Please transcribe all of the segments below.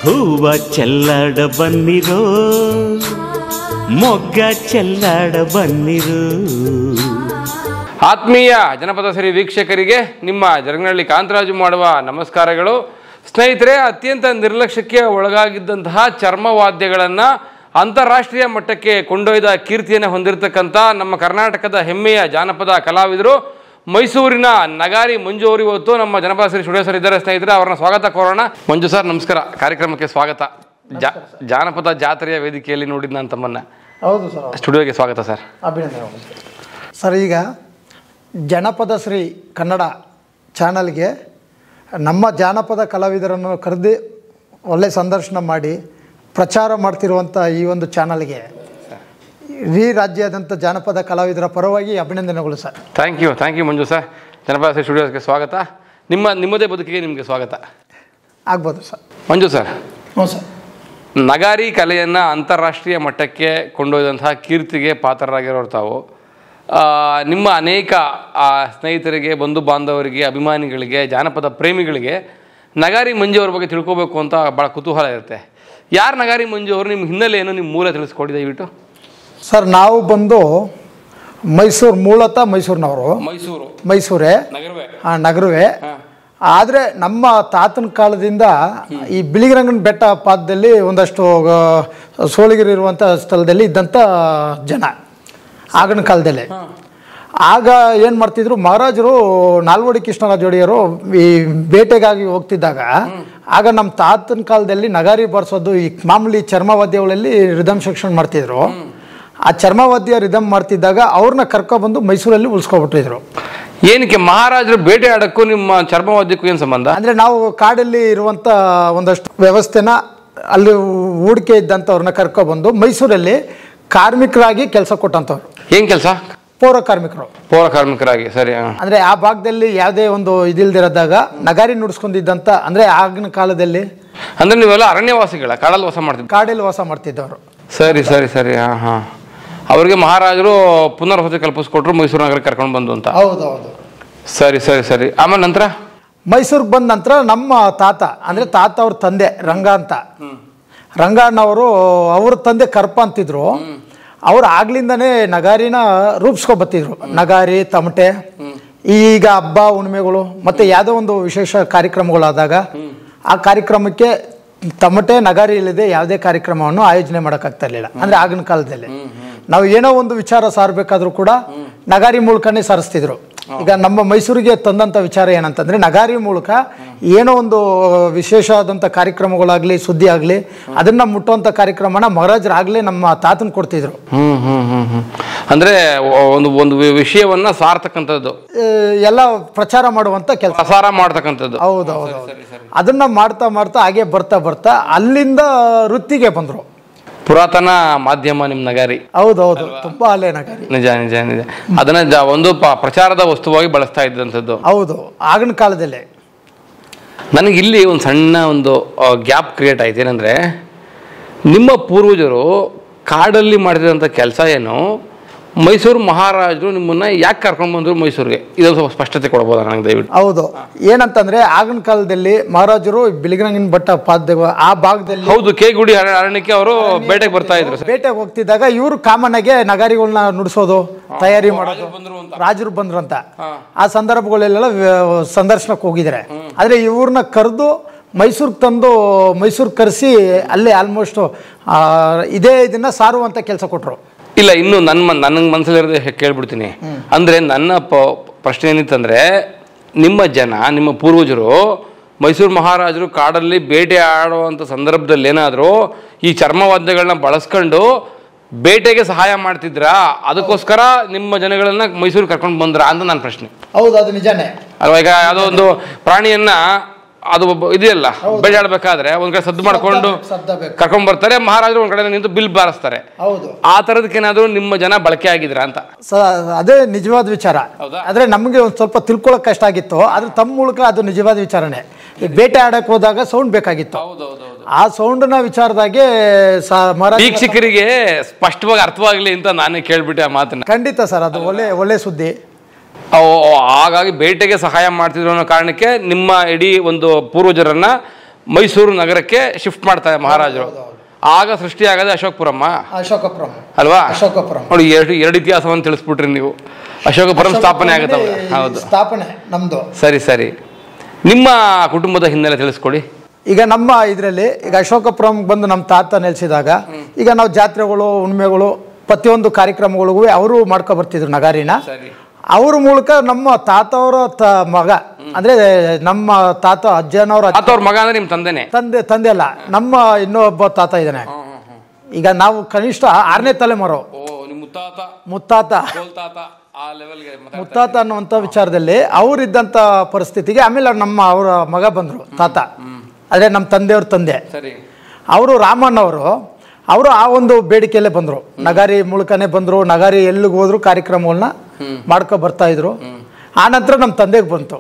ಹೂವ ಚೆಲ್ಲಾಡ ಬನ್ನಿರೋ, ಮೊಗ್ಗ ಚೆಲ್ಲಾಡ ಬನ್ನಿರೋ. ಆತ್ಮೀಯ ಜನಪದ ಸಿರಿ ವೀಕ್ಷಕರಿಗೆ ನಿಮ್ಮ ಜರಗನಹಳ್ಳಿ ಕಾಂತರಾಜು ಮಾಡುವ ನಮಸ್ಕಾರಗಳು. ಸ್ನೇಹಿತರೆ, ಅತ್ಯಂತ ನಿರ್ಲಕ್ಷ್ಯಕ್ಕೆ ಒಳಗಾಗಿದ್ದಂತಹ ಚರ್ಮವಾದ್ಯಗಳನ್ನು ಅಂತಾರಾಷ್ಟ್ರೀಯ ಮಟ್ಟಕ್ಕೆ ಕೊಂಡೊಯ್ದ ಕೀರ್ತಿಯನ್ನು ಹೊಂದಿರತಕ್ಕಂಥ ನಮ್ಮ ಕರ್ನಾಟಕದ ಹೆಮ್ಮೆಯ ಜಾನಪದ ಕಲಾವಿದರು ಮೈಸೂರಿನ ನಗಾರಿ ಮಂಜು ಅವರು ಇವತ್ತು ನಮ್ಮ ಜನಪದ ಸಿರಿ ಸ್ಟುಡಿಯೋ ಸರ್ ಇದ್ದಾರೆ. ಸ್ನೇಹಿತರೆ, ಅವರನ್ನ ಸ್ವಾಗತ ಕೋರೋಣ. ಮಂಜು ಸರ್ ನಮಸ್ಕಾರ, ಕಾರ್ಯಕ್ರಮಕ್ಕೆ ಸ್ವಾಗತ. ಜಾನಪದ ಜಾತ್ರೆಯ ವೇದಿಕೆಯಲ್ಲಿ ನೋಡಿದ ನಾನು ತಮ್ಮನ್ನ. ಹೌದು ಸರ್, ಸ್ಟುಡಿಯೋಗೆ ಸ್ವಾಗತ ಸರ್. ಅಭಿನಂದನೆ ಸರ್. ಈಗ ಜನಪದ ಶ್ರೀ ಕನ್ನಡ ಚಾನಲ್ಗೆ ನಮ್ಮ ಜಾನಪದ ಕಲಾವಿದರನ್ನು ಕರೆದು ಒಳ್ಳೆ ಸಂದರ್ಶನ ಮಾಡಿ ಪ್ರಚಾರ ಮಾಡ್ತಿರುವಂಥ ಈ ಒಂದು ಚಾನಲ್ಗೆ ಇಡೀ ರಾಜ್ಯಾದ್ಯಂತ ಜಾನಪದ ಕಲಾವಿದರ ಪರವಾಗಿ ಅಭಿನಂದನೆಗಳು sir. Thank you Manju sir. ಜನಪದ ಶ್ರೀ ಸ್ಟುಡಿಯೋಸ್ಗೆ ಸ್ವಾಗತ. ನಿಮ್ಮದೇ ಬದುಕಿಗೆ ನಿಮಗೆ ಸ್ವಾಗತ. ಆಗ್ಬೋದು ಸರ್. ಮಂಜು ಸರ್, ಹ್ಞೂ ಸರ್. ನಗಾರಿ ಕಲೆಯನ್ನು ಅಂತಾರಾಷ್ಟ್ರೀಯ ಮಟ್ಟಕ್ಕೆ ಕೊಂಡೊಯ್ದಂತಹ ಕೀರ್ತಿಗೆ ಪಾತ್ರರಾಗಿರೋರು ತಾವು. ನಿಮ್ಮ ಅನೇಕ ಸ್ನೇಹಿತರಿಗೆ, ಬಂಧು ಬಾಂಧವರಿಗೆ, ಅಭಿಮಾನಿಗಳಿಗೆ, ಜಾನಪದ ಪ್ರೇಮಿಗಳಿಗೆ ನಗಾರಿ ಮಂಜು ಅವ್ರ ಬಗ್ಗೆ ತಿಳ್ಕೊಬೇಕು ಅಂತ ಭಾಳ ಕುತೂಹಲ ಇರುತ್ತೆ. ಯಾರು ನಗಾರಿ ಮಂಜು ಅವರು? ನಿಮ್ಮ ಹಿನ್ನೆಲೆ ಏನು, ನಿಮ್ಮ ಮೂಲ ತಿಳಿಸ್ಕೊಡಿ ದಯವಿಟ್ಟು. ಸರ್, ನಾವು ಬಂದು ಮೈಸೂರು, ಮೂಲತಃ ಮೈಸೂರಿನವರು. ಮೈಸೂರೇ, ನಗರವೇ. ಆದರೆ ನಮ್ಮ ತಾತನ ಕಾಲದಿಂದ ಈ ಬಿಳಿಗಿರಂಗನ ಬೆಟ್ಟ ಪಾದದಲ್ಲಿ ಒಂದಷ್ಟು ಸೋಳಿಗರು ಇರುವಂಥ ಸ್ಥಳದಲ್ಲಿ ಇದ್ದಂಥ ಜನ ಆಗಿನ ಕಾಲದಲ್ಲಿ. ಆಗ ಏನು ಮಾಡ್ತಿದ್ರು, ಮಹಾರಾಜರು ನಾಲ್ವಡಿ ಕೃಷ್ಣರಾಜ ಒಡೆಯರು ಈ ಬೇಟೆಗಾಗಿ ಹೋಗ್ತಿದ್ದಾಗ ಆಗ ನಮ್ಮ ತಾತನ ಕಾಲದಲ್ಲಿ ನಗಾರಿ ಬಾರಿಸೋದು ಈ ಮಾಮೂಲಿ ಚರ್ಮವಾದ್ಯಗಳಲ್ಲಿ ರಿದಮ್ ಸೆಕ್ಷನ್ ಮಾಡ್ತಿದ್ರು. ಆ ಚರ್ಮವಾದ್ಯ ರಿದಮ್ ಮಾಡ್ತಿದ್ದಾಗ ಅವ್ರನ್ನ ಕರ್ಕೊಬಂದು ಮೈಸೂರಲ್ಲಿ ಉಳಿಸ್ಕೊಬಿಟ್ಟಿದ್ರು. ಏನಕ್ಕೆ ಮಹಾರಾಜರು ಬೇಟೆ ಆಡೋಕ್ಕೂ ನಿಮ್ಮ ಚರ್ಮವಾದ್ಯಕ್ಕೂ ಏನು ಸಂಬಂಧ? ಅಂದರೆ ನಾವು ಕಾಡಲ್ಲಿ ಇರುವಂಥ ಒಂದಷ್ಟು ವ್ಯವಸ್ಥೆನ ಅಲ್ಲಿ ಹೂಡಿಕೆ ಇದ್ದಂಥವ್ರನ್ನ ಕರ್ಕೊಬಂದು ಮೈಸೂರಲ್ಲಿ ಕಾರ್ಮಿಕರಾಗಿ ಕೆಲಸ ಕೊಟ್ಟಂಥವ್ರು. ಏನು ಕೆಲಸ? ಪೌರ ಕಾರ್ಮಿಕರಾಗಿ. ಸರಿ. ಅಂದರೆ ಆ ಭಾಗದಲ್ಲಿ ಯಾವುದೇ ಒಂದು ಇದಿಲ್ದಿರೋದಾಗ ನಗಾರಿ ನುಡಿಸ್ಕೊಂಡಿದ್ದಂಥ, ಅಂದರೆ ಆಗಿನ ಕಾಲದಲ್ಲಿ. ಅಂದರೆ ನೀವೆಲ್ಲ ಅರಣ್ಯವಾಸಿಗಳ, ಕಾಡಲ್ಲಿ ವಾಸ ಮಾಡ್ತಿದ್ದವರು. ಸರಿ. ಹಾಂ. ಅವ್ರಿಗೆ ಮಹಾರಾಜರು ಪುನರ್ವಸತಿ ಕಲ್ಪಿಸ್ಕೊಟ್ರು, ಮೈಸೂರು ನಗರಕ್ಕೆ ಕರ್ಕೊಂಡು ಬಂದು ಅಂತ. ಹೌದೌದು. ಸರಿ. ಆಮೇಲೆ ನಂತರ ಮೈಸೂರಿಗೆ ಬಂದ ನಂತರ ನಮ್ಮ ತಾತ, ಅಂದರೆ ತಾತ ಅವ್ರ ತಂದೆ ರಂಗ ಅಂತ, ರಂಗಣ್ಣವರು ಅವ್ರ ತಂದೆ ಕರ್ಪ ಅಂತಿದ್ರು. ಅವ್ರು ಆಗ್ಲಿಂದನೇ ನಗಾರಿನ ರೂಪಿಸ್ಕೊಬತ್ತಿದ್ರು. ನಗಾರಿ, ತಮಟೆ. ಈಗ ಹಬ್ಬ ಹುಣ್ಣಿಮೆಗಳು ಮತ್ತು ಯಾವುದೋ ಒಂದು ವಿಶೇಷ ಕಾರ್ಯಕ್ರಮಗಳಾದಾಗ ಆ ಕಾರ್ಯಕ್ರಮಕ್ಕೆ ತಮಟೆ, ನಗಾರಿ ಇಲ್ಲದೆ ಯಾವುದೇ ಕಾರ್ಯಕ್ರಮವನ್ನು ಆಯೋಜನೆ ಮಾಡೋಕ್ಕಾಗ್ತಾ ಇರಲಿಲ್ಲ. ಅಂದರೆ ಆಗಿನ ಕಾಲದಲ್ಲಿ ನಾವು ಏನೋ ಒಂದು ವಿಚಾರ ಸಾರಬೇಕಾದ್ರೂ ಕೂಡ ನಗಾರಿ ಮೂಲಕನೇ ಸಾರಿಸ್ತಿದ್ರು. ಈಗ ನಮ್ಮ ಮೈಸೂರಿಗೆ ತಂದಂಥ ವಿಚಾರ ಏನಂತಂದರೆ, ನಗಾರಿ ಮೂಲಕ ಏನೋ ಒಂದು ವಿಶೇಷ ಆದಂಥ ಕಾರ್ಯಕ್ರಮಗಳಾಗಲಿ, ಸುದ್ದಿ ಆಗಲಿ, ಅದನ್ನು ಮುಟ್ಟುವಂಥ ಕಾರ್ಯಕ್ರಮನ ಮಹಾರಾಜರಾಗಲೇ ನಮ್ಮ ತಾತನ ಕೊಡ್ತಿದ್ರು. ಅಂದರೆ ಒಂದು ವಿಷಯವನ್ನ ಸಾರ್ತಕ್ಕಂಥದ್ದು, ಎಲ್ಲ ಪ್ರಚಾರ ಮಾಡುವಂಥ ಕೆಲಸ, ಪ್ರಸಾರ ಮಾಡ್ತಕ್ಕಂಥದ್ದು. ಹೌದು. ಅದನ್ನ ಮಾಡ್ತಾ ಹಾಗೆ ಬರ್ತಾ ಅಲ್ಲಿಂದ ವೃತ್ತಿಗೆ ಬಂದರು. ಪುರಾತನ ಮಾಧ್ಯಮ ನಿಮ್ಮ ನಗಾರಿ. ಹೌದೌದು, ತುಂಬಾ ಹಳೆ ನಗಾರಿ. ನಿಜ. ಅದನ್ನ ಒಂದು ಪ್ರಚಾರದ ವಸ್ತುವಾಗಿ ಬಳಸ್ತಾ ಇದ್ದಂಥದ್ದು. ಹೌದು, ಆಗಿನ ಕಾಲದಲ್ಲೇ. ನನಗೆ ಇಲ್ಲಿ ಒಂದು ಸಣ್ಣ ಒಂದು ಗ್ಯಾಪ್ ಕ್ರಿಯೇಟ್ ಆಯ್ತು. ಏನಂದ್ರೆ, ನಿಮ್ಮ ಪೂರ್ವಜರು ಕಾಡಲ್ಲಿ ಮಾಡಿದಂಥ ಕೆಲಸ ಏನು, ಮೈಸೂರು ಮಹಾರಾಜರು ನಿಮ್ಮನ್ನ ಯಾಕೆ ಕರ್ಕೊಂಡು ಬಂದರು ಮೈಸೂರಿಗೆ? ಇದೊಂದು ಸ್ವಲ್ಪ ಸ್ಪಷ್ಟತೆ ಕೊಡ್ಬೋದಾ ನನಗೆ ದಯವಿಟ್ಟು? ಹೌದು. ಏನಂತಂದ್ರೆ, ಆಗಿನ ಕಾಲದಲ್ಲಿ ಮಹಾರಾಜರು ಬಿಳಿಗಿರಂಗನ ಬೆಟ್ಟ ಪಾದ ಆ ಭಾಗದಲ್ಲಿ, ಹೌದು, ಕೇಗುಡಿ ಅರಣ್ಯಕ್ಕೆ ಅವರು ಬೇಟೆಗೆ ಬರ್ತಾ ಇದ್ರು. ಬೇಟೆಗೆ ಹೋಗ್ತಿದ್ದಾಗ ಇವರು ಕಾಮನ್ ಆಗಿ ನಗಾರಿಗಳನ್ನ ನುಡಿಸೋದು, ತಯಾರಿ ಮಾಡೋದು, ರಾಜರು ಬಂದ್ರು ಅಂತ ಆ ಸಂದರ್ಭಗಳೆಲ್ಲ ಸಂದರ್ಶನಕ್ಕೆ ಹೋಗಿದ್ದಾರೆ. ಆದ್ರೆ ಇವ್ರನ್ನ ಕರೆದು ಮೈಸೂರಿಗೆ ತಂದು, ಮೈಸೂರಿಗೆ ಕರೆಸಿ ಅಲ್ಲಿ ಆಲ್ಮೋಸ್ಟ್ ಇದೇ ಇದನ್ನ ಸಾರುವಂತ ಕೆಲಸ ಕೊಟ್ಟರು. ಇಲ್ಲ, ಇನ್ನು ನನಗೆ ಮನಸ್ಸಲ್ಲಿರೋದು ಕೇಳ್ಬಿಡ್ತೀನಿ. ಅಂದರೆ ನನ್ನ ಪ್ರಶ್ನೆ ಏನಿತ್ತಂದರೆ, ನಿಮ್ಮ ಪೂರ್ವಜರು ಮೈಸೂರು ಮಹಾರಾಜರು ಕಾಡಲ್ಲಿ ಬೇಟೆ ಆಡುವಂಥ ಸಂದರ್ಭದಲ್ಲಿ ಏನಾದರೂ ಈ ಚರ್ಮವಾದ್ಯಗಳನ್ನ ಬಳಸ್ಕೊಂಡು ಬೇಟೆಗೆ ಸಹಾಯ ಮಾಡ್ತಿದ್ರಾ? ಅದಕ್ಕೋಸ್ಕರ ನಿಮ್ಮ ಜನಗಳನ್ನ ಮೈಸೂರಿಗೆ ಕರ್ಕೊಂಡು ಬಂದ್ರಾ ಅಂತ ನನ್ನ ಪ್ರಶ್ನೆ. ಹೌದು, ಅದು ನಿಜಾನೇ ಅಲ್ವಾ? ಈಗ ಯಾವುದೋ ಒಂದು ಪ್ರಾಣಿಯನ್ನ ಅದು ಇದೆಯಲ್ಲ, ಬೇಟೆ ಆಡ್ಬೇಕಾದ್ರೆ ಒಂದ್ ಕಡೆ ಸದ್ದು ಮಾಡ್ಕೊಂಡು ಕರ್ಕೊಂಡ್ ಬರ್ತಾರೆ, ಮಹಾರಾಜರು ಒಂದ್ ಕಡೆ ನಿಂತು ಬಿಲ್ ಬಾರಿಸ್ತಾರೆ. ಆ ತರದಕ್ಕೇನಾದ್ರೂ ನಿಮ್ಮ ಜನ ಬಳಕೆ ಆಗಿದ್ರ ಅಂತ? ಅದೇ ನಿಜವಾದ ವಿಚಾರ. ಆದ್ರೆ ನಮ್ಗೆ ಒಂದ್ ಸ್ವಲ್ಪ ತಿಳ್ಕೊಳಕ್ ಕಷ್ಟ ಆಗಿತ್ತು. ಆದ್ರೆ ತಮ್ಮ ಮೂಲಕ ಅದು ನಿಜವಾದ ವಿಚಾರನೆ. ಬೇಟೆ ಆಡಕ್ ಹೋದಾಗ ಸೌಂಡ್ ಬೇಕಾಗಿತ್ತು. ಆ ಸೌಂಡ್ನ ವಿಚಾರದಾಗೆ ವೀಕ್ಷಕರಿಗೆ ಸ್ಪಷ್ಟವಾಗಿ ಅರ್ಥವಾಗ್ಲಿ ಅಂತ ನಾನೇ ಕೇಳ್ಬಿಟ್ಟೆ ಆ ಮಾತನ್ನ. ಖಂಡಿತ ಸರ್, ಅದು ಒಳ್ಳೆ ಸುದ್ದಿ. ಹಾಗಾಗಿ ಬೇಟೆಗೆ ಸಹಾಯ ಮಾಡ್ತಿದ್ರು ಅನ್ನೋ ಕಾರಣಕ್ಕೆ ನಿಮ್ಮ ಇಡೀ ಒಂದು ಪೂರ್ವಜರನ್ನ ಮೈಸೂರು ನಗರಕ್ಕೆ ಶಿಫ್ಟ್ ಮಾಡ್ತಾರೆ ಮಹಾರಾಜರು. ಆಗ ಸೃಷ್ಟಿಯಾಗದೆ ಅಶೋಕಪುರಮ್ಮ, ಅಶೋಕಪುರಂ ಅಲ್ವಾ? ಅಶೋಕಪುರಂ ನೋಡಿ, ಎರಡು ಇತಿಹಾಸವನ್ನು ತಿಳಿಸ್ಬಿಟ್ರಿ ನೀವು. ಅಶೋಕಪುರಂ ಸ್ಥಾಪನೆ ಆಗುತ್ತಲ್ಲ. ಹೌದು, ಸ್ಥಾಪನೆ ನಮ್ದು. ಸರಿ. ನಿಮ್ಮ ಕುಟುಂಬದ ಹಿನ್ನೆಲೆ ತಿಳಿಸ್ಕೊಡಿ. ಈಗ ನಮ್ಮ ಇದರಲ್ಲಿ ಈಗ ಅಶೋಕಪುರಂ ಬಂದು ನಮ್ಮ ತಾತ ನೆಲೆಸಿದಾಗ ಈಗ ನಾವು ಜಾತ್ರೆಗಳು, ಹುಣ್ಮೆಗಳು, ಪ್ರತಿಯೊಂದು ಕಾರ್ಯಕ್ರಮಗಳಿಗೂ ಅವರು ಮಾಡ್ಕೊ ಬರ್ತಿದ್ರು ನಗಾರಿನ. ಅವ್ರ ಮೂಲಕ ನಮ್ಮ ತಾತವರ ಮಗ ಅಂದ್ರೆ ನಮ್ಮ ತಾತ ಅಜ್ಜನವ್ರ ಮಗ ಅಂದ್ರೆ ನಿಮ್ಮ ತಂದೆನೇ? ತಂದೆ ಅಲ್ಲ, ನಮ್ಮ ಇನ್ನೊಬ್ಬ ತಾತ ಇದ್ದಾನೆ. ಈಗ ನಾವು ಕನಿಷ್ಠ 6ನೇ ತಲೆಮಾರು. ಮುತ್ತಾತ ಅನ್ನುವಂಥ ವಿಚಾರದಲ್ಲಿ ಅವರಿದ್ದಂಥ ಪರಿಸ್ಥಿತಿಗೆ ಆಮೇಲೆ ಅವರ ಮಗ ಬಂದರು, ತಾತ ಅದೇ ನಮ್ಮ ತಂದೆಯವ್ರ ತಂದೆ. ಅವರು ರಾಮಣ್ಣವರು ಅವರು ಆ ಒಂದು ಬೇಡಿಕೆಯಲ್ಲೇ ಬಂದರು, ನಗಾರಿ ಮೂಲಕನೇ ಬಂದರು. ನಗಾರಿ ಎಲ್ಲಿಗೆ ಹೋದ್ರು ಕಾರ್ಯಕ್ರಮಗಳನ್ನ ಮಾಡ್ಕೊ ಬರ್ತಾ ಇದ್ರು. ಆ ನಂತರ ನಮ್ಮ ತಂದೆಗೆ ಬಂತು.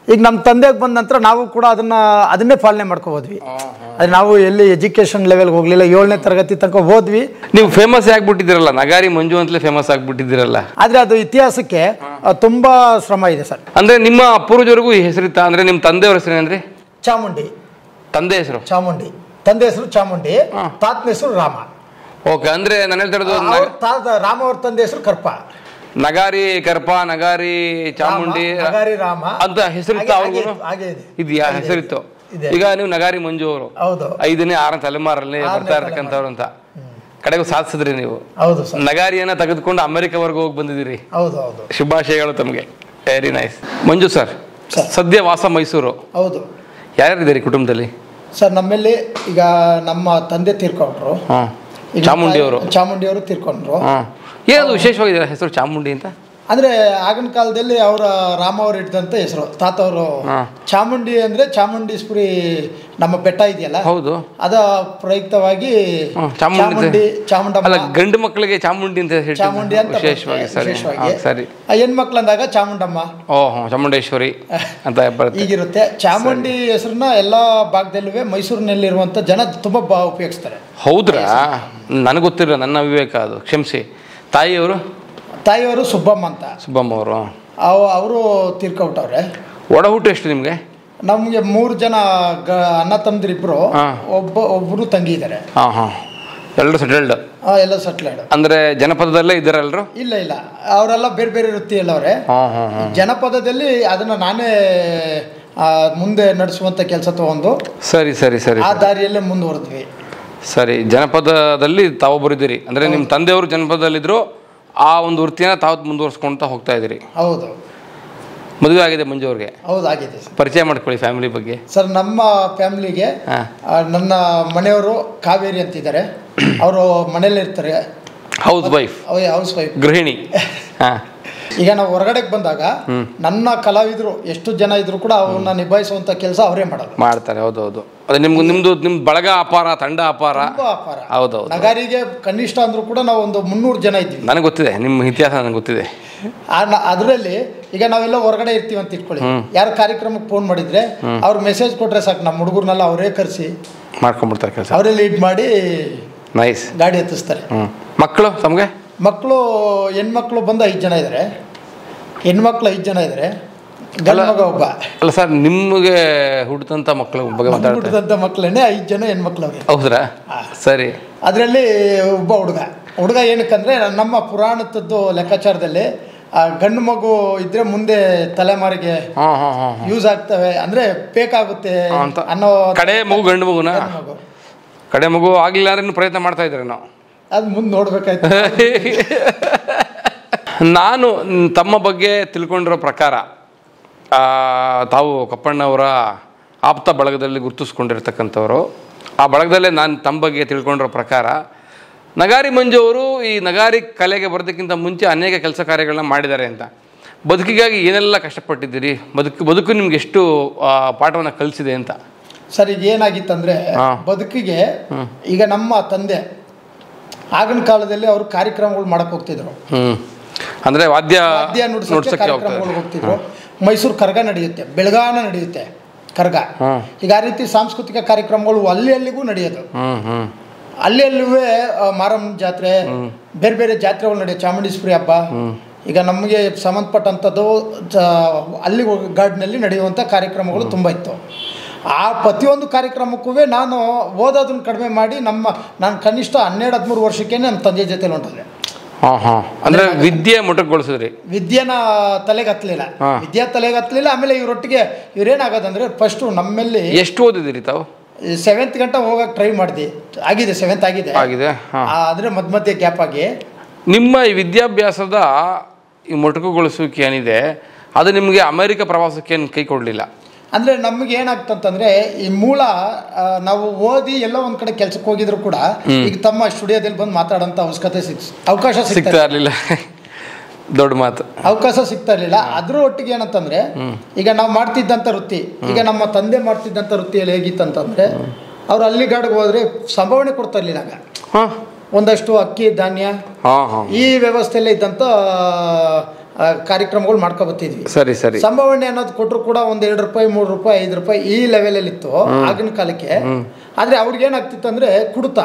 ಈಗ ನಮ್ಮ ತಂದೆಗೆ ಬಂದ ನಂತರ ನಾವು ಕೂಡ ಅದನ್ನೇ ಪಾಲನೆ ಮಾಡ್ಕೋಬೋದ್ವಿ. ಅದೇ ನಾವು ಎಲ್ಲಿ ಎಜುಕೇಶನ್ ಲೆವೆಲ್ಗೆ ಹೋಗ್ಲಿಲ್ಲ, 7ನೇ ತರಗತಿ ತನಕ ಹೋದ್ವಿ. ನೀವು ಫೇಮಸ್ ಆಗ್ಬಿಟ್ಟಿದ್ದೀರಲ್ಲ, ನಗಾರಿ ಮಂಜು ಅಂತಲೇ ಫೇಮಸ್ ಆಗ್ಬಿಟ್ಟಿದ್ದೀರಲ್ಲ. ಆದ್ರೆ ಅದು ಇತಿಹಾಸಕ್ಕೆ ತುಂಬಾ ಶ್ರಮ ಇದೆ ಸರ್. ಅಂದ್ರೆ ನಿಮ್ಮ ಪೂರ್ವಜರಿಗೂ ಹೆಸರಿತ್ತ? ಅಂದ್ರೆ ನಿಮ್ಮ ತಂದೆಯವ್ರ ಹೆಸರು ಏನಂದ್ರೆ? ಚಾಮುಂಡಿ. ತಂದೆ ಹೆಸರು ಚಾಮುಂಡಿ, ತಂದೆ ಹೆಸರು ಚಾಮುಂಡಿ, ತಾತನ ಹೆಸರು ರಾಮ. ಓಕೆ, ಅಂದ್ರೆ ನಾನು ಹೇಳ್ತಿರೋದು ರಾಮ ಅವ್ರ ತಂದೆ ಹೆಸರು ಕರ್ಪ. ನಗಾರಿ ಕರ್ಪ, ನಗಾರಿ ಚಾಮುಂಡಿ, ನಗಾರಿ ರಾಮ ಅಂತ ಹೆಸರಿತ್ತು ಅವ್ರಿಗೂ? ಇದೆಯಾ ಹೆಸರಿತ್ತು? ಈಗ ನೀವು ನಗಾರಿ ಮಂಜು ಅವರು 5ನೇ 6ನೇ ತಲೆಮಾರಲ್ಲಿ ಬರ್ತಾ ಇರ್ತಕ್ಕಂಥವ್ರು ಅಂತ ಕಡೆಗೂ ಸಾಧಿಸಿದ್ರಿ ನೀವು. ನಗಾರಿಯನ್ನ ತೆಗೆದುಕೊಂಡು ಅಮೆರಿಕವರೆಗೂ ಹೋಗಿ ಬಂದಿದ್ದೀರಿ. ಶುಭಾಶಯಗಳು ತಮಗೆ. Very nice. ಮಂಜು ಸರ್, ಸದ್ಯ ವಾಸ ಮೈಸೂರು. ಹೌದು. ಯಾರ್ಯಾರಿದ್ದೀರಿ ಕುಟುಂಬದಲ್ಲಿ? ಸರ್ ನಮ್ಮಲ್ಲಿ ಈಗ ನಮ್ಮ ತಂದೆ ತೀರ್ಕೊಂಡ್ರು, ಚಾಮುಂಡಿ ಅವರು ತೀರ್ಕೊಂಡ್ರು. ಏನದು ವಿಶೇಷವಾಗಿದೆ ಹೆಸರು ಚಾಮುಂಡಿ ಅಂತ? ಅಂದ್ರೆ ಆಗಿನ ಕಾಲದಲ್ಲಿ ಅವರ ರಾಮ ಅವರು ಇಟ್ಟಂತ ಹೆಸರು. ತಾತವರು ಚಾಮುಂಡಿ ಅಂದ್ರೆ ಚಾಮುಂಡೀಶ್ವರಿ ನಮ್ಮ ಬೆಟ್ಟ ಇದೆಯಲ್ಲ, ಹೌದು, ಅದ ಪ್ರಯುಕ್ತವಾಗಿ ಚಾಮುಂಡಮ್ಮ. ಗಂಡು ಮಕ್ಕಳಿಗೆ ಚಾಮುಂಡಿ ಅಂತ ಚಾಮುಂಡಿ ಅಂತ ವಿಶೇಷವಾಗಿ, ಹೆಣ್ಮಕ್ಳು ಅಂದಾಗ ಚಾಮುಂಡಮ್ಮ, ಚಾಮುಂಡೇಶ್ವರಿ ಅಂತ ಈಗಿರುತ್ತೆ. ಚಾಮುಂಡಿ ಹೆಸರನ್ನ ಎಲ್ಲಾ ಭಾಗದಲ್ಲೂ ಮೈಸೂರಿನಲ್ಲಿರುವಂತ ಜನ ತುಂಬಾ ಉಪಯೋಗಿಸ್ತಾರೆ. ಹೌದ್ರಾ? ನನಗೆ ಗೊತ್ತಿಲ್ಲ, ನನ್ನ ವಿವೇಕ ಅದು, ಕ್ಷಮಿಸಿ. ತಾಯಿಯವರು ಸುಬ್ಬಮ್ಮ ಅಂತ. ಸುಬ್ಬಮ್ಮ ಅವರು ಅವರು ತೀರ್ಕೊಬಿಟ್ಟವ್ರೆ. ಒಡಹುಟ್ಟು ಎಷ್ಟು ನಿಮಗೆ? ನಮ್ಗೆ 3 ಜನ ಅಣ್ಣ ತಮ್ಮದಿರಿಬ್ರು, ಒಬ್ರು ತಂಗಿ ಇದ್ದಾರೆ. ಎಲ್ಲರೂ ಸೆಟಲ್ಡ್? ಎಲ್ಲ ಸೆಟ್ಲ್ಡ್. ಅಂದ್ರೆ ಜನಪದದಲ್ಲೇ ಇದ್ದಾರೆ ಎಲ್ಲರೂ? ಇಲ್ಲ, ಅವರೆಲ್ಲ ಬೇರೆ ಬೇರೆ ವೃತ್ತಿ ಎಲ್ಲವ್ರೆ. ಜನಪದದಲ್ಲಿ ಅದನ್ನ ನಾನೇ ಮುಂದೆ ನಡೆಸುವಂತ ಕೆಲಸ ತಗೊಂಡು ಸರಿ ಆ ದಾರಿಯಲ್ಲೇ ಮುಂದುವರೆದ್ವಿ. ಸರಿ, ಜನಪದದಲ್ಲಿ ತಾವೊಬ್ಬರಿದ್ದೀರಿ. ಅಂದ್ರೆ ನಿಮ್ಮ ತಂದೆಯವರು ಜನಪದದಲ್ಲಿದ್ರು, ಆ ಒಂದು ವೃತ್ತಿನ ತಾವು ಮುಂದುವರ್ಸ್ಕೊಂತ ಹೋಗ್ತಾ ಇದ್ದೀರಿ. ಹೌದು. ಮದುವೆ ಆಗಿದೆ ಮಂಜು ಅವ್ರಿಗೆ? ಹೌದು, ಆಗಿದೆ. ಪರಿಚಯ ಮಾಡ್ಕೊಳ್ಳಿ ಫ್ಯಾಮಿಲಿ ಬಗ್ಗೆ. ಸರ್, ನಮ್ಮ ಫ್ಯಾಮಿಲಿಗೆ ನನ್ನ ಮನೆಯವರು ಕಾವೇರಿ ಅಂತಿದ್ದಾರೆ. ಅವರು ಮನೇಲಿ ಇರ್ತಾರೆ, ಹೌಸ್ ವೈಫ್, ಗೃಹಿಣಿ. ಈಗ ನಾವು ಹೊರಗಡೆಗೆ ಬಂದಾಗ ನನ್ನ ಕಲಾವಿದರು ಎಷ್ಟು ಜನ ಇದ್ರು ಕೂಡ ಅವನ್ನ ನಿಭಾಯಿಸುವಂತ ಕೆಲಸ ಅವರೇ ಮಾಡ್ತಾರೆ. ಹೌದೌದು, ಅದೇ ನಿಮ್ದು ಬಳಗ ಅಪಾರ, ತಂಡ ಅಪಾರ. ಹೌದೌದು. ನಗಾರಿಗೆ ಕನಿಷ್ಠ ಅಂದ್ರೂ ಕೂಡ ನಾವು ಒಂದು 300 ಜನ ಇದ್ದೀವಿ. ನನಗೆ ಗೊತ್ತಿದೆ, ನಿಮ್ಮ ಇತಿಹಾಸ ನನಗೆ ಗೊತ್ತಿದೆ. ಅದರಲ್ಲಿ ಈಗ ನಾವೆಲ್ಲ ಹೊರಗಡೆ ಇರ್ತೀವಿ ಅಂತ ಇಟ್ಕೊಳ್ಳಿ, ಯಾರು ಕಾರ್ಯಕ್ರಮಕ್ಕೆ ಫೋನ್ ಮಾಡಿದ್ರೆ ಅವ್ರು ಮೆಸೇಜ್ ಕೊಟ್ರೆ ಸಾಕು, ನಮ್ಮ ಹುಡುಗರ್ನೆಲ್ಲ ಅವರೇ ಕರೆಸಿ ಮಾಡ್ಕೊಂಡ್ಬಿಡ್ತಾರೆ ಕೆಲಸ. ಅವರೇ ಲೀಡ್ ಮಾಡಿ ನೈಸ್ ಗಾಡಿ ಹತ್ತಿಸ್ತಾರೆ. ಮಕ್ಕಳು ತಮಗೆ? ಮಕ್ಕಳು ಹೆಣ್ಮಕ್ಳು ಬಂದು 5 ಜನ ಇದ್ದಾರೆ. ಹೆಣ್ಮಕ್ಳು 5 ಜನ ಇದ್ದಾರೆ, ಗಂಡ ಮಗ ಒಬ್ಬ. ಅಲ್ಲ ಸರ್, ನಿಮಗೆ ಹುಟ್ಟಿದಂಥ ಮಕ್ಕಳು ಬಗ್ಗೆ ಹುಟ್ಟಿದಂಥ ಮಕ್ಕಳನ್ನೇ 5 ಜನ ಹೆಣ್ಮಕ್ಳು ಅವ್ರೆ. ಹೌದ್ರಾ? ಸರಿ. ಅದರಲ್ಲಿ ಒಬ್ಬ ಹುಡುಗ ಏನಕ್ಕಂದ್ರೆ ನಮ್ಮ ಪುರಾಣದ್ದು ಲೆಕ್ಕಾಚಾರದಲ್ಲಿ ಗಂಡು ಮಗು ಇದ್ರೆ ಮುಂದೆ ತಲೆಮಾರಿಗೆ ಯೂಸ್ ಆಗ್ತವೆ, ಅಂದ್ರೆ ಬೇಕಾಗುತ್ತೆ ಅನ್ನೋ ಕಡೆ ಮಗು. ಗಂಡು ಮಗುನ ಕಡೆ ಮಗು ಆಗ್ಲಿಲ್ಲ ಅಂದ್ರೆ ಪ್ರಯತ್ನ ಮಾಡ್ತಾ ಇದ್ದಾರೆ. ನಾವು ಅದು ಮುಂದೆ ನೋಡ್ಬೇಕಾಯ್ತು. ನಾನು ತಮ್ಮ ಬಗ್ಗೆ ತಿಳ್ಕೊಂಡಿರೋ ಪ್ರಕಾರ, ತಾವು ಕಪ್ಪಣ್ಣವರ ಆಪ್ತ ಬಳಗದಲ್ಲಿ ಗುರುತಿಸ್ಕೊಂಡಿರ್ತಕ್ಕಂಥವ್ರು. ಆ ಬಳಗದಲ್ಲೇ ನಾನು ತಮ್ಮ ಬಗ್ಗೆ ತಿಳ್ಕೊಂಡಿರೋ ಪ್ರಕಾರ, ನಗಾರಿ ಮಂಜು ಅವರು ಈ ನಗಾರಿ ಕಲೆಗೆ ಬರೋದಕ್ಕಿಂತ ಮುಂಚೆ ಅನೇಕ ಕೆಲಸ ಕಾರ್ಯಗಳನ್ನ ಮಾಡಿದ್ದಾರೆ ಅಂತ. ಬದುಕಿಗಾಗಿ ಏನೆಲ್ಲ ಕಷ್ಟಪಟ್ಟಿದ್ದೀರಿ? ಬದುಕು ನಿಮ್ಗೆ ಎಷ್ಟು ಪಾಠವನ್ನು ಕಲಿಸಿದೆ ಅಂತ? ಸರ್, ಈಗ ಏನಾಗಿತ್ತಂದ್ರೆ ಬದುಕಿಗೆ, ಈಗ ನಮ್ಮ ತಂದೆ ಆಗಿನ ಕಾಲದಲ್ಲಿ ಅವರು ಕಾರ್ಯಕ್ರಮಗಳು ಮಾಡಕ್ ಹೋಗ್ತಿದ್ರು. ಅಂದ್ರೆ ವಾದ್ಯ ನುಡಿಸೋಕೆ ಕಾರ್ಯಕ್ರಮಗಳು ಹೋಗ್ತಿದ್ರು. ಮೈಸೂರು ಕರ್ಗ ನಡೆಯುತ್ತೆ, ಬೆಳಗಾನ ನಡೆಯುತ್ತೆ ಕರ್ಗ. ಈಗ ಆ ರೀತಿ ಸಾಂಸ್ಕೃತಿಕ ಕಾರ್ಯಕ್ರಮಗಳು ಅಲ್ಲಿಗೂ ನಡೆಯೋದು. ಅಲ್ಲಿಯಲ್ಲೂ ಮಾರಮ್ಮ ಜಾತ್ರೆ, ಬೇರೆ ಬೇರೆ ಜಾತ್ರೆಗಳು ನಡೆಯೋದು, ಚಾಮುಂಡೇಶ್ವರಿ ಹಬ್ಬ. ಈಗ ನಮಗೆ ಸಂಬಂಧಪಟ್ಟಂಥದ್ದು ಅಲ್ಲಿ ಗಾರ್ಡ್ನಲ್ಲಿ ನಡೆಯುವಂಥ ಕಾರ್ಯಕ್ರಮಗಳು ತುಂಬ ಇತ್ತು. ಆ ಪ್ರತಿಯೊಂದು ಕಾರ್ಯಕ್ರಮಕ್ಕೂ ನಾನು ಓದೋದನ್ನ ಕಡಿಮೆ ಮಾಡಿ ನಾನು ಕನಿಷ್ಠ 12-13 ವರ್ಷಕ್ಕೆ ನಮ್ಮ ತಂದೆ ಜೊತೆಲಿ ಹೊಂಟಿದೆ. ಅಂದ್ರೆ ವಿದ್ಯೆ ಮೊಟಕುಗೊಳಿಸಿದ್ರಿ? ವಿದ್ಯೆನ ತಲೆಗೆ ಹತ್ತಲಿಲ್ಲ. ಆಮೇಲೆ ಇವರೊಟ್ಟಿಗೆ ಇವ್ರೇನಾಗೋದಂದ್ರೆ ಫಸ್ಟು ನಮ್ಮಲ್ಲಿ ಎಷ್ಟು ಓದಿದಿರಿ ತಾವು? 7th ಗಂಟೆ ಹೋಗಕ್ಕೆ ಟ್ರೈ ಮಾಡಿದೆ, ಆಗಿದೆ 7th ಆಗಿದೆ. ಆದರೆ ಮಧ್ಯೆ ಗ್ಯಾಪ್ ಆಗಿ ನಿಮ್ಮ ಈ ವಿದ್ಯಾಭ್ಯಾಸದ ಈ ಮೊಟಕುಗೊಳಿಸುವಿಕೆ ಏನಿದೆ ಅದು ನಿಮಗೆ ಅಮೆರಿಕ ಪ್ರವಾಸಕ್ಕೆ ಏನು ಕೈ ಕೊಡಲಿಲ್ಲ? ಅಂದರೆ ನಮಗೆ ಏನಾಗ್ತಂತಂದರೆ ಈ ಮೂಲ ನಾವು ಓದಿ ಎಲ್ಲ ಒಂದು ಕಡೆ ಕೆಲಸಕ್ಕೆ ಹೋಗಿದ್ರು ಕೂಡ ಈಗ ತಮ್ಮ ಸ್ಟುಡಿಯೋದಲ್ಲಿ ಬಂದು ಮಾತಾಡೋಂಥ ಅವಕಾಶ ಸಿಗ್ತಾ ಇರಲಿಲ್ಲ. ದೊಡ್ಡ ಮಾತು, ಅವಕಾಶ ಸಿಗ್ತಾ ಇರಲಿಲ್ಲ. ಅದ್ರ ಒಟ್ಟಿಗೆ ಏನಂತಂದರೆ ಈಗ ನಾವು ಮಾಡ್ತಿದ್ದಂಥ ವೃತ್ತಿ, ಈಗ ನಮ್ಮ ತಂದೆ ಮಾಡ್ತಿದ್ದಂಥ ವೃತ್ತಿಯಲ್ಲಿ ಹೇಗಿತ್ತಂತಂದರೆ ಅವ್ರು ಅಲ್ಲಿಗಾಡಿಗೆ ಹೋದರೆ ಸಂಭಾವನೆ ಕೊಡ್ತಾ ಇರಲಿಲ್ಲ. ಆಗ ಒಂದಷ್ಟು ಅಕ್ಕಿ ಧಾನ್ಯ ಈ ವ್ಯವಸ್ಥೆಯಲ್ಲೇ ಇದ್ದಂಥ ಕಾರ್ಯಕ್ರಮಗಳು ಮಾಡ್ಕೊಬತ್ತಿದ್ವಿ. ಸರಿ. ಸಂಭಾವನೆ ಅನ್ನೋದು ಕೊಟ್ಟರು ಕೂಡ ಒಂದು 2 ರೂಪಾಯಿ 3 ರೂಪಾಯಿ 5 ರೂಪಾಯಿ ಈ ಲೆವೆಲಲ್ಲಿ ಇತ್ತು ಆಗಿನ ಕಾಲಕ್ಕೆ. ಆದರೆ ಅವ್ರಿಗೆ ಏನಾಗ್ತಿತ್ತು ಅಂದರೆ ಕುಡ್ತ,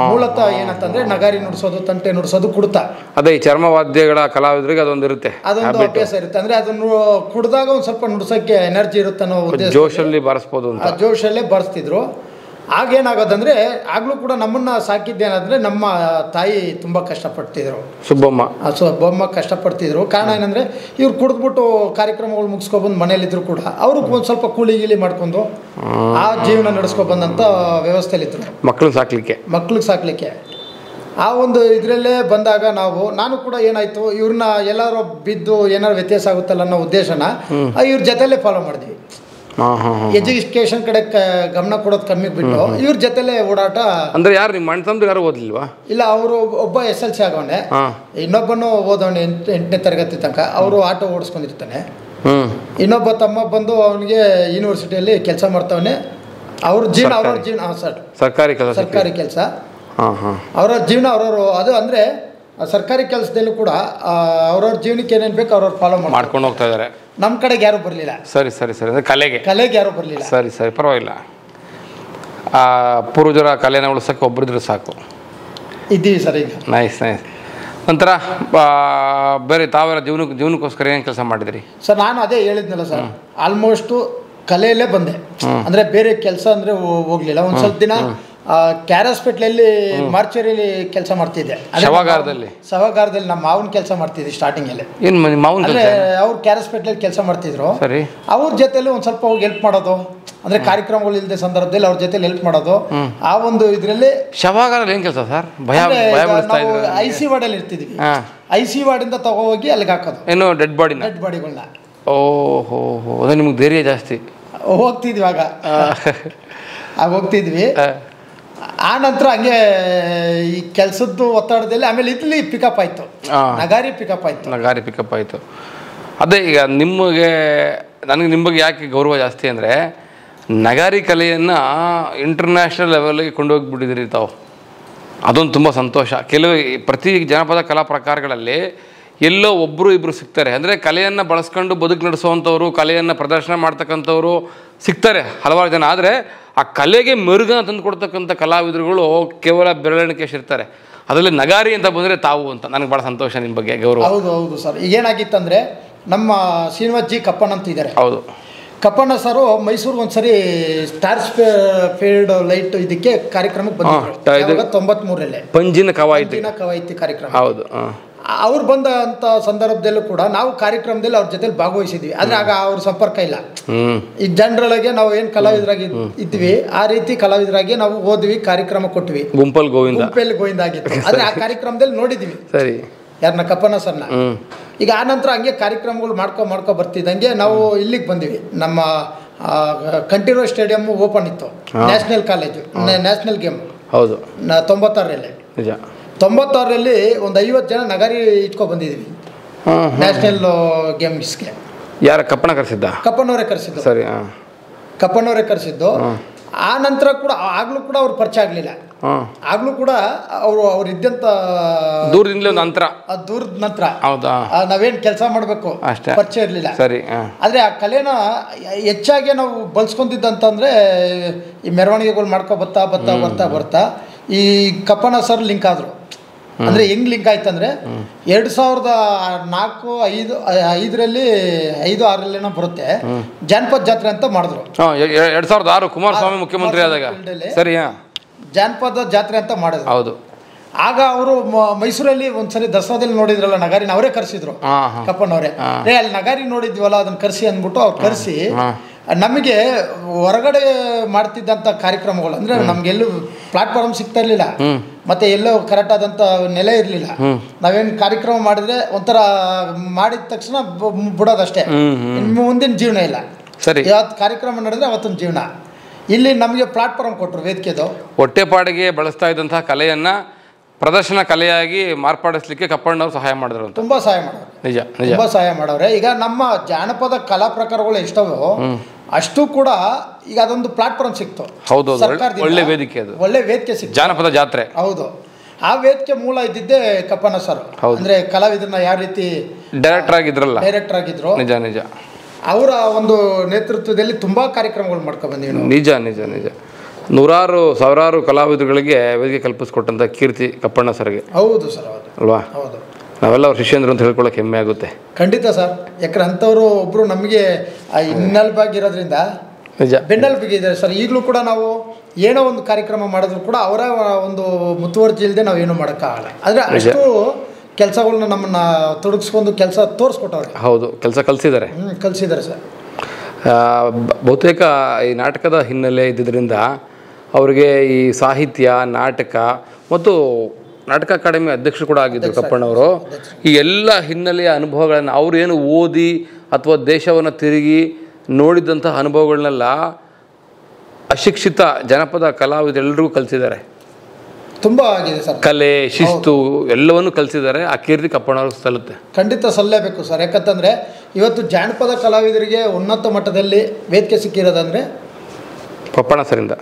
ಮೂಲತಃ ಏನಂತಂದ್ರೆ ನಗಾರಿ ನುಡಿಸೋದು, ತಂಟೆ ನುಡಿಸೋದು, ಕುಡ್ತ. ಅದೇ ಈ ಚರ್ಮವಾದ್ಯಗಳ ಕಲಾವಿದರಿಗೆ ಅದೊಂದು ಇರುತ್ತೆ, ಅದೊಂದು ಅಭ್ಯಾಸ ಇರುತ್ತೆ. ಅಂದ್ರೆ ಅದನ್ನು ಕುಡ್ದಾಗ ಒಂದು ಸ್ವಲ್ಪ ನುಡ್ಸೋಕ್ಕೆ ಎನರ್ಜಿ ಇರುತ್ತೆ ಅನ್ನೋ ಉದ್ದೇಶ, ಜೋಶಲ್ಲಿ ಬಾರಿಸ್ಬೋದು ಅಂತ, ಆ ಜೋಶಲ್ಲೇ ಬಾರಿಸ್ತಿದ್ರು. ಆಗೇನಾಗೋದಂದ್ರೆ ಆಗ್ಲೂ ಕೂಡ ನಮ್ಮನ್ನ ಸಾಕಿದ್ದೇನಂದ್ರೆ ನಮ್ಮ ತಾಯಿ ತುಂಬಾ ಕಷ್ಟಪಡ್ತಿದ್ರು. ಸುಬ್ಬಮ್ಮ ಕಷ್ಟಪಡ್ತಿದ್ರು. ಕಾರಣ ಏನಂದ್ರೆ ಇವ್ರು ಕುಡಿದ್ಬಿಟ್ಟು ಕಾರ್ಯಕ್ರಮಗಳು ಮುಗಿಸ್ಕೊಬಂದು ಮನೇಲಿದ್ರು ಕೂಡ ಅವರು ಒಂದು ಸ್ವಲ್ಪ ಕೂಲಿ ಗೀಲಿ ಮಾಡ್ಕೊಂಡು ಆ ಜೀವನ ನಡೆಸ್ಕೊಬಂದಂತ ವ್ಯವಸ್ಥೆಯಲ್ಲಿದ್ರು. ಮಕ್ಳಿಗೆ ಸಾಕ್ಲಿಕ್ಕೆ ಆ ಒಂದು ಇದರಲ್ಲೇ ಬಂದಾಗ ನಾನು ಕೂಡ ಏನಾಯ್ತು, ಇವ್ರನ್ನ ಎಲ್ಲಾರು ಬಿದ್ದು ಏನಾರು ವ್ಯತ್ಯಾಸ ಆಗುತ್ತಲ್ಲ ಅನ್ನೋ ಉದ್ದೇಶನ ಇವ್ರ ಜೊತೆಲೇ ಫಾಲೋ ಮಾಡಿದ್ವಿ. ಎಜುಕೇಶನ್ ಕಡೆ ಗಮನ ಕೊಡೋದು ಕಮ್ಮಿ ಬಿಟ್ಟು ಇವ್ರ ಜೊತೆಲೆ ಓಡಾಟ. ಅಂದ್ರೆ ಯಾರು ನಿಮ್ಮ ಅಣ್ಣ ತಮ್ಮರು ಯಾರು ಓದ್ಲಿಲ್ವಾ? ಇಲ್ಲ, ಅವರು ಒಬ್ಬ SLC ಆಗೋನೆ, ಇನ್ನೊಬ್ಬನು ಓದೋನೆ 8ನೇ ತರಗತಿ ತನಕ. ಅವರು ಆಟೋ ಓಡಿಸ್ಕೊಂಡಿರ್ತಾನೆ. ಇನ್ನೊಬ್ಬ ತಮ್ಮ ಬಂದು ಅವನಿಗೆ ಯೂನಿವರ್ಸಿಟಿಯಲ್ಲಿ ಕೆಲಸ ಮಾಡ್ತಾವನೆ. ಅವ್ರ ಜೀವನ ಸರ್ಕಾರಿ ಕೆಲಸ, ಅವರ ಜೀವನ ಅವ್ರವ್ರು. ಅದು ಅಂದ್ರೆ ಸರ್ಕಾರಿ ಕೆಲಸದಲ್ಲೂ ಕೂಡ ಅವ್ರವ್ರ ಜೀವನಕ್ಕೆ ಏನೇನು ಬೇಕು ಅವ್ರವ್ರು ಫಾಲೋ ಮಾಡ್ಕೊಂಡು ಹೋಗ್ತಾ ಇದ್ದಾರೆ. ನಮ್ಮ ಕಡೆಗೆ ಯಾರು ಬರಲಿಲ್ಲ. ಸರಿ ಅಂದ್ರೆ ಕಲೆಗೆ ಯಾರು ಬರಲಿಲ್ಲ. ಸರಿ ಪರವಾಗಿಲ್ಲ. ಪೂರ್ವಜರ ಕಲೆನ ಉಳಿಸೋಕೆ ಒಬ್ಬರಿದ್ರು ಸಾಕು. ಇದ್ದೀವಿ ಸರ್ ಈಗ. ನೈಸ್. ನಂತರ ಬೇರೆ ತಾವೆಲ್ಲ ಜೀವನಕ್ಕೋಸ್ಕರ ಏನು ಕೆಲಸ ಮಾಡಿದ್ರಿ ಸರ್? ನಾನು ಅದೇ ಹೇಳಿದ್ನಲ್ಲ ಸರ್, ಆಲ್ಮೋಸ್ಟು ಕಲೆಯಲ್ಲೇ ಬಂದೆ. ಅಂದರೆ ಬೇರೆ ಕೆಲಸ ಅಂದರೆ ಹೋಗಲಿಲ್ಲ. ಒಂದು ಸ್ವಲ್ಪ ದಿನ ಕ್ಯಾರಸ್ಪೇಟ್ಲಲ್ಲಿ ಮಾರ್ಚರಿಯಲ್ಲಿ ಕೆಲಸ ಮಾಡ್ತಿದ್ದೆ. ಸಭಾಗಾರದಲ್ಲಿ ನಮ್ಮ ಮಾವನ ಕೆಲಸ ಮಾಡ್ತಿದ್ದೆ ಸ್ಟಾರ್ಟಿಂಗಲ್ಲಿ. ಅಂದರೆ ಅವ್ರು ಕ್ಯಾರಸ್ಪೇಟ್ಲಲ್ಲಿ ಕೆಲಸ ಮಾಡ್ತಿದ್ರು. ಅವ್ರ ಜೊತೆಲಿ ಒಂದು ಸ್ವಲ್ಪ ಹೋಗಿ ಹೆಲ್ಪ್ ಮಾಡೋದು, ಅಂದರೆ ಕಾರ್ಯಕ್ರಮಗಳು ಇಲ್ಲದೆ ಸಂದರ್ಭದಲ್ಲಿ ಅವ್ರ ಜೊತೆಲಿ ಹೆಲ್ಪ್ ಮಾಡೋದು. ಆ ಒಂದು ಇದರಲ್ಲಿ ಶವಾಗಾರಲ್ಲಿ ಏನು ಕೆಲಸ ಸರ್? ನಾವು IC ವಾರ್ಡಲ್ಲಿ ಇರ್ತಿದ್ವಿ. IC ವಾರ್ಡಿಂದ ತಗೋಗಿ ಅಲ್ಲಿಗೆ ಹಾಕೋದು ಏನು ಡೆಡ್ ಬಾಡಿಗಳನ್ನ. ಓಹೋ, ಅದೇ ನಿಮ್ಗೆ ಧೈರ್ಯ ಜಾಸ್ತಿ. ಹೋಗ್ತಿದ್ವಿ ಹೋಗ್ತಿದ್ವಿ. ಆ ನಂತರ ಹಂಗೆ ಈ ಕೆಲಸದ್ದು ಒತ್ತಡದಲ್ಲಿ ಆಮೇಲೆ ಇಲ್ಲಿ ಪಿಕಪ್ ಆಯಿತು, ನಗಾರಿ ಪಿಕಪ್ ಆಯಿತು. ಅದೇ ಈಗ ನನಗೆ ನಿಮ್ಮ ಬಗ್ಗೆ ಯಾಕೆ ಗೌರವ ಜಾಸ್ತಿ ಅಂದರೆ ನಗಾರಿ ಕಲೆಯನ್ನು ಇಂಟರ್ನ್ಯಾಷನಲ್ ಲೆವೆಲ್ಗೆ ಕೊಂಡೋಗಿಬಿಟ್ಟಿದ್ದೀರಿ ತಾವು. ಅದೊಂದು ತುಂಬ ಸಂತೋಷ. ಪ್ರತಿ ಜನಪದ ಕಲಾ ಪ್ರಕಾರಗಳಲ್ಲಿ ಎಲ್ಲೋ ಒಬ್ಬರು ಇಬ್ಬರು ಸಿಗ್ತಾರೆ. ಅಂದರೆ ಕಲೆಯನ್ನು ಬಳಸ್ಕೊಂಡು ಬದುಕು ನಡೆಸುವಂಥವ್ರು, ಕಲೆಯನ್ನು ಪ್ರದರ್ಶನ ಮಾಡ್ತಕ್ಕಂಥವ್ರು ಸಿಗ್ತಾರೆ ಹಲವಾರು ಜನ. ಆದರೆ ಆ ಕಲೆಗೆ ಮೆರುಗನ್ನು ತಂದು ಕೊಡ್ತಕ್ಕಂಥ ಕಲಾವಿದರುಗಳು ಕೇವಲ ಬೆರಳೆಣಿಕೆಯಷ್ಟಿರ್ತಾರೆ. ಅದರಲ್ಲಿ ನಗಾರಿ ಅಂತ ಬಂದರೆ ತಾವು ಅಂತ ನನಗೆ ಭಾಳ ಸಂತೋಷ, ನಿಮ್ಮ ಬಗ್ಗೆ ಗೌರವ. ಹೌದು ಸರ್. ಈಗೇನಾಗಿತ್ತಂದರೆ ನಮ್ಮ ಶ್ರೀನಿವಾಸ್ ಜಿ ಕಪ್ಪಣ್ಣ ಅಂತ ಇದ್ದಾರೆ. ಹೌದು, ಕಪ್ಪಣ್ಣ ಸರು ಮೈಸೂರು ಒಂದ್ಸರಿ ಸ್ಟಾರ್ಸ್ ಫೀಲ್ಡ್ ಲೈಟ್ ಇದಕ್ಕೆ ಕಾರ್ಯಕ್ರಮಕ್ಕೆ ಬಂದಿದ್ರು 93ರಲ್ಲಿ. ಪಂಜಿನ ಕವಾಯಿತಿ ಕಾರ್ಯಕ್ರಮ. ಹೌದು. ಅವ್ರು ಬಂದಂಥ ಸಂದರ್ಭದಲ್ಲೂ ಕೂಡ ನಾವು ಕಾರ್ಯಕ್ರಮದಲ್ಲಿ ಅವ್ರ ಜೊತೆಲಿ ಭಾಗವಹಿಸಿದ್ವಿ. ಆದರೆ ಆಗ ಅವ್ರ ಸಂಪರ್ಕ ಇಲ್ಲ. ಈ ಜನರಲ್ ಆಗಿ ನಾವು ಏನು ಕಲಾವಿದರಾಗಿ ಇದ್ವಿ ಆ ರೀತಿ ಕಲಾವಿದರಾಗಿ ನಾವು ಹೋದ್ವಿ, ಕಾರ್ಯಕ್ರಮ ಕೊಟ್ವಿ. ಗುಂಪಲ್ಲಿ ಗೋವಿಂದ ಆಗಿತ್ತು. ಆದರೆ ಆ ಕಾರ್ಯಕ್ರಮದಲ್ಲಿ ನೋಡಿದ್ವಿ ಯಾರನ್ನ, ಕಪ್ಪಣ್ಣ ಸರ್ನ. ಈಗ ಆ ನಂತರ ಹಂಗೆ ಕಾರ್ಯಕ್ರಮಗಳು ಮಾಡ್ಕೊ ಬರ್ತಿದ್ದಂಗೆ ನಾವು ಇಲ್ಲಿಗೆ ಬಂದಿವಿ. ನಮ್ಮ ಕಂಠೀರವ ಸ್ಟೇಡಿಯಂ ಓಪನ್ ಇತ್ತು, ನ್ಯಾಷನಲ್ ಕಾಲೇಜು, ನ್ಯಾಷನಲ್ ಗೇಮ್. ಹೌದು, 96ರಲ್ಲಿ. 96ರಲ್ಲಿ ಒಂದು 50 ಜನ ನಗಾರಿ ಇಟ್ಕೊ ಬಂದಿದ್ವಿ ನ್ಯಾಷನಲ್ ಗೇಮ್ಸ್ಗೆ. ಯಾರ ಕಪ್ಪಣ್ಣವರೇ ಕರೆಸಿದ್ದು. ಸರಿ, ಕಪ್ಪಣ್ಣವರೇ ಕರೆಸಿದ್ದು. ಆ ನಂತರ ಕೂಡ ಆಗ್ಲೂ ಕೂಡ ಅವ್ರು ಪರಿಚಯ ಆಗಲಿಲ್ಲ. ಆಗ್ಲೂ ಕೂಡ ಅವ್ರು ಇದ್ದಂತ ದೂರದ ನಂತರ ನಾವೇನ್ ಕೆಲಸ ಮಾಡಬೇಕು ಪರಿಚಯ ಇರಲಿಲ್ಲ. ಆದ್ರೆ ಆ ಕಲೆನ ಹೆಚ್ಚಾಗಿ ನಾವು ಬಳಸ್ಕೊಂತಿದ್ದಂತಂದ್ರೆ ಈ ಮೆರವಣಿಗೆಗಳು ಮಾಡ್ಕೊ ಬರ್ತಾ ಈ ಕಪ್ಪಣ್ಣ ಸರ್ ಲಿಂಕ್ ಆದ್ರು. ಅಂದರೆ ಹೆಂಗ್ ಲಿಂಕ್ ಆಯ್ತಂದ್ರೆ 2004-5 5-6 ಬರುತ್ತೆ ಜಾನಪದ ಜಾತ್ರೆ ಅಂತ ಮಾಡಿದ್ರು. 2006 ಕುಮಾರಸ್ವಾಮಿ ಮುಖ್ಯಮಂತ್ರಿ ಆದಾಗ ಸರಿಯಾ ಜಾನಪದ ಜಾತ್ರೆ ಅಂತ ಮಾಡಿದ್ರು. ಹೌದು. ಆಗ ಅವರು ಮೈಸೂರಲ್ಲಿ ಒಂದ್ಸರಿ ದಸರಾದಲ್ಲಿ ನೋಡಿದ್ರಲ್ಲ ನಗಾರಿನ, ಅವರೇ ಕರೆಸಿದ್ರು ಕಪ್ಪಣ್ಣವರೇ. ಅಲ್ಲಿ ನಗಾರಿ ನೋಡಿದ್ವಲ್ಲ ಅದನ್ನ ಕರೆಸಿ ಅಂದ್ಬಿಟ್ಟು ಅವ್ರು ಕರೆಸಿ ನಮಗೆ ಹೊರಗಡೆ ಮಾಡ್ತಿದ್ದಂಥ ಕಾರ್ಯಕ್ರಮಗಳು ಅಂದರೆ ನಮಗೆಲ್ಲೂ ಪ್ಲಾಟ್ಫಾರ್ಮ್ ಸಿಗ್ತಾ ಇರಲಿಲ್ಲ, ಮತ್ತೆ ಎಲ್ಲೋ ಕರೆಕ್ಟ್ ಆದಂಥ ನೆಲೆ ಇರಲಿಲ್ಲ. ನಾವೇನು ಕಾರ್ಯಕ್ರಮ ಮಾಡಿದ್ರೆ ಒಂಥರ ಮಾಡಿದ ತಕ್ಷಣ ಬಿಡೋದಷ್ಟೇ, ಮುಂದಿನ ಜೀವನ ಇಲ್ಲ. ಸರಿ, ಯಾವತ್ತು ಕಾರ್ಯಕ್ರಮ ನಡೆದ್ರೆ ಅವತ್ತೊಂದು ಜೀವನ. ಇಲ್ಲಿ ನಮಗೆ ಪ್ಲಾಟ್ಫಾರ್ಮ್ ಕೊಟ್ಟರು, ವೇದಿಕೆದು. ಹೊಟ್ಟೆಪಾಡಿಗೆ ಬಳಸ್ತಾ ಇದ್ದಂತಹ ಕಲೆಯನ್ನ ಪ್ರದರ್ಶನ ಕಲೆಯಾಗಿ ಮಾರ್ಪಾಡಿಸ್ಲಿಕ್ಕೆ ಕಪ್ಪಣ್ಣವ್ರು ಸಹಾಯ ಮಾಡಿದ್ರು ಅಂತ. ತುಂಬಾ ಸಹಾಯ ಮಾಡೋರು, ನಿಜ ನಿಜ, ತುಂಬಾ ಸಹಾಯ ಮಾಡವ್ರೆ. ಈಗ ನಮ್ಮ ಜಾನಪದ ಕಲಾ ಪ್ರಕಾರಗಳು ಎಷ್ಟವೋ ಅಷ್ಟು ಕೂಡ ಈಗ ಅದೊಂದು ಪ್ಲಾಟ್ಫಾರ್ಮ್ ಸಿಕ್ತು. ಹೌದು, ಒಳ್ಳೆ ವೇದಿಕೆ, ಅದು ಒಳ್ಳೆ ವೇದಿಕೆ ಸಿಕ್ತು, ಜಾನಪದ ಜಾತ್ರೆ. ಹೌದು, ಆ ವೇದಿಕೆ ಮೂಲ ಇದ್ದಿದ್ದೆ ಕಪ್ಪಣ್ಣ ಸರ್. ಅಂದ್ರೆ ಕಲಾವಿದರನ್ನ ಯಾವ ರೀತಿ ಡೈರೆಕ್ಟರ್ ಆಗಿದ್ರು, ನಿಜ ನಿಜ, ಅವರ ಒಂದು ನೇತೃತ್ವದಲ್ಲಿ ತುಂಬಾ ಕಾರ್ಯಕ್ರಮಗಳು ಮಾಡ್ಕೊಂಡು ಬಂದಿವಿ. ನಿಜ ನಿಜ ನಿಜ, ಸಾವಿರಾರು ಕಲಾವಿದರುಗಳಿಗೆ ವೇದಿಕೆ ಕಲ್ಪಿಸ್ಕೊಟ್ಟಂತ ಕೀರ್ತಿ ಕಪ್ಪಣ್ಣ ಸರ್ಗೆ. ಹೌದು ಸರ್, ಹೌದು ಅಲ್ವಾ? ಹೌದು, ನಾವೆಲ್ಲ ಅವ್ರ ಶಿಷ್ಯಂದ್ರು ಅಂತ ಹೇಳ್ಕೊಳ್ಳೋಕೆ ಹೆಮ್ಮೆ ಆಗುತ್ತೆ. ಖಂಡಿತ ಸರ್. ಯಾಕಂದ್ರೆ ಅಂಥವ್ರು ಒಬ್ರು ನಮಗೆ ಹಿನ್ನೆಲುಬಾಗಿರೋದ್ರಿಂದ ನಿಜ, ಬೆನ್ನೆಲುಬಿಗಿದ್ದಾರೆ ಸರ್. ಈಗಲೂ ಕೂಡ ನಾವು ಏನೋ ಒಂದು ಕಾರ್ಯಕ್ರಮ ಮಾಡಿದ್ರು ಕೂಡ ಅವರ ಒಂದು ಮುತುವರ್ಜಿ ಇಲ್ಲದೆ ನಾವು ಏನೂ ಮಾಡೋಕ್ಕಾಗಲ್ಲ. ಆದರೆ ಅಷ್ಟು ಕೆಲಸಗಳನ್ನ ನಮ್ಮನ್ನ ತೊಡಗಿಸ್ಕೊಂಡು ಕೆಲಸ ತೋರಿಸ್ಕೊಟ್ಟವ್ರೆ. ಹೌದು, ಕೆಲಸ ಕಲಿಸಿದ್ದಾರೆ, ಕಲಿಸಿದ್ದಾರೆ ಸರ್. ಬಹುತೇಕ ಈ ನಾಟಕದ ಹಿನ್ನೆಲೆ ಇದ್ದಿದ್ದರಿಂದ ಅವರಿಗೆ ಈ ಸಾಹಿತ್ಯ, ನಾಟಕ ಮತ್ತು ನಾಟಕ ಅಕಾಡೆಮಿ ಅಧ್ಯಕ್ಷರು ಕೂಡ ಆಗಿದ್ದರು ಕಪ್ಪಣ್ಣವರು. ಈ ಎಲ್ಲ ಹಿನ್ನೆಲೆಯ ಅನುಭವಗಳನ್ನು ಅವರು ಏನು ಓದಿ ಅಥವಾ ದೇಶವನ್ನು ತಿರುಗಿ ನೋಡಿದಂತಹ ಅನುಭವಗಳನ್ನೆಲ್ಲ ಅಶಿಕ್ಷಿತ ಜನಪದ ಕಲಾವಿದರೆಲ್ಲರಿಗೂ ಕಲಿಸಿದ್ದಾರೆ. ತುಂಬ ಆಗಿದೆ ಸರ್. ಕಲೆ, ಶಿಸ್ತು ಎಲ್ಲವನ್ನು ಕಲಿಸಿದ್ದಾರೆ. ಆ ಕೀರ್ತಿ ಕಪ್ಪಣ್ಣವ್ರಿಗೆ ಸಲ್ಲುತ್ತೆ, ಖಂಡಿತ ಸಲ್ಲಲೇಬೇಕು ಸರ್. ಯಾಕಂತಂದರೆ ಇವತ್ತು ಜಾನಪದ ಕಲಾವಿದರಿಗೆ ಉನ್ನತ ಮಟ್ಟದಲ್ಲಿ ವೇದಿಕೆ ಸಿಕ್ಕಿರೋದಂದರೆ ಕಪ್ಪಣ್ಣ ಸರಿಂದ.